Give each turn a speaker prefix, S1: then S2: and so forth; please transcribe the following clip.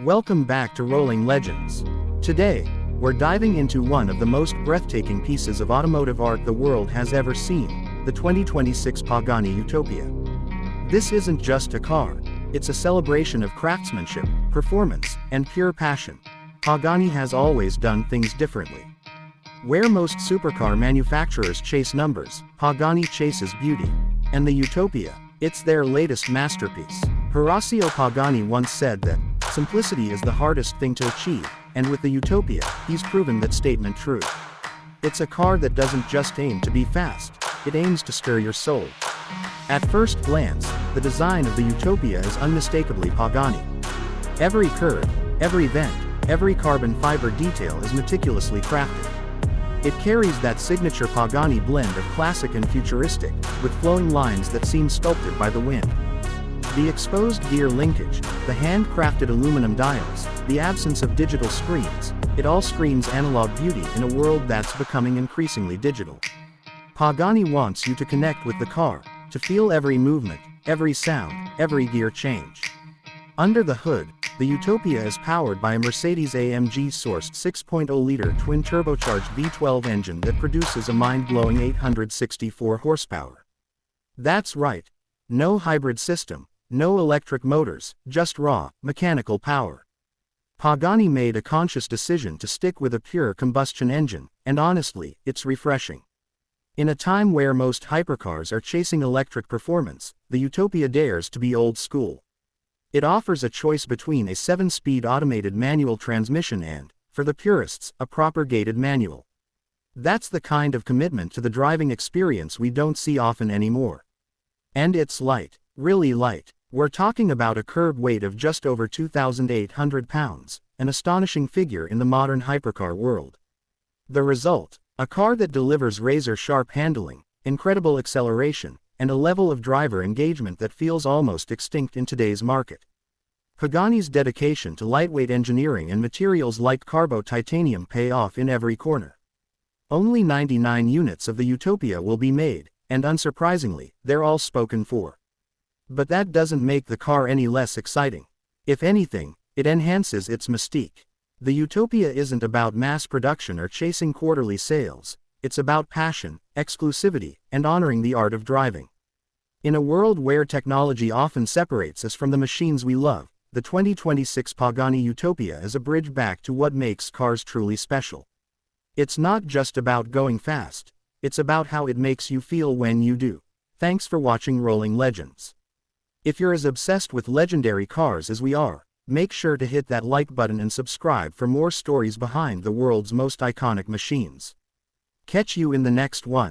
S1: Welcome back to Rolling Legends. Today, we're diving into one of the most breathtaking pieces of automotive art the world has ever seen, the 2026 Pagani Utopia. This isn't just a car, it's a celebration of craftsmanship, performance, and pure passion. Pagani has always done things differently. Where most supercar manufacturers chase numbers, Pagani chases beauty. And the Utopia, it's their latest masterpiece. Horacio Pagani once said that, "Simplicity is the hardest thing to achieve," and with the Utopia, he's proven that statement true. It's a car that doesn't just aim to be fast, it aims to stir your soul. At first glance, the design of the Utopia is unmistakably Pagani. Every curve, every vent, every carbon fiber detail is meticulously crafted. It carries that signature Pagani blend of classic and futuristic, with flowing lines that seem sculpted by the wind. The exposed gear linkage, the handcrafted aluminum dials, the absence of digital screens, it all screams analog beauty in a world that's becoming increasingly digital. Pagani wants you to connect with the car, to feel every movement, every sound, every gear change. Under the hood, the Utopia is powered by a Mercedes AMG-sourced 6.0-liter twin-turbocharged V12 engine that produces a mind-blowing 864 horsepower. That's right. No hybrid system, no electric motors, just raw, mechanical power. Pagani made a conscious decision to stick with a pure combustion engine, and honestly, it's refreshing. In a time where most hypercars are chasing electric performance, the Utopia dares to be old school. It offers a choice between a 7-speed automated manual transmission and, for the purists, a proper gated manual. That's the kind of commitment to the driving experience we don't see often anymore. And it's light, really light. We're talking about a curb weight of just over 2,800 pounds, an astonishing figure in the modern hypercar world. The result, a car that delivers razor-sharp handling, incredible acceleration, and a level of driver engagement that feels almost extinct in today's market. Pagani's dedication to lightweight engineering and materials like carbo titanium pay off in every corner. Only 99 units of the Utopia will be made, and unsurprisingly, they're all spoken for. But that doesn't make the car any less exciting. If anything, it enhances its mystique. The Utopia isn't about mass production or chasing quarterly sales, it's about passion, exclusivity, and honoring the art of driving. In a world where technology often separates us from the machines we love, the 2026 Pagani Utopia is a bridge back to what makes cars truly special. It's not just about going fast, it's about how it makes you feel when you do. Thanks for watching Rolling Legends. If you're as obsessed with legendary cars as we are, make sure to hit that like button and subscribe for more stories behind the world's most iconic machines. Catch you in the next one.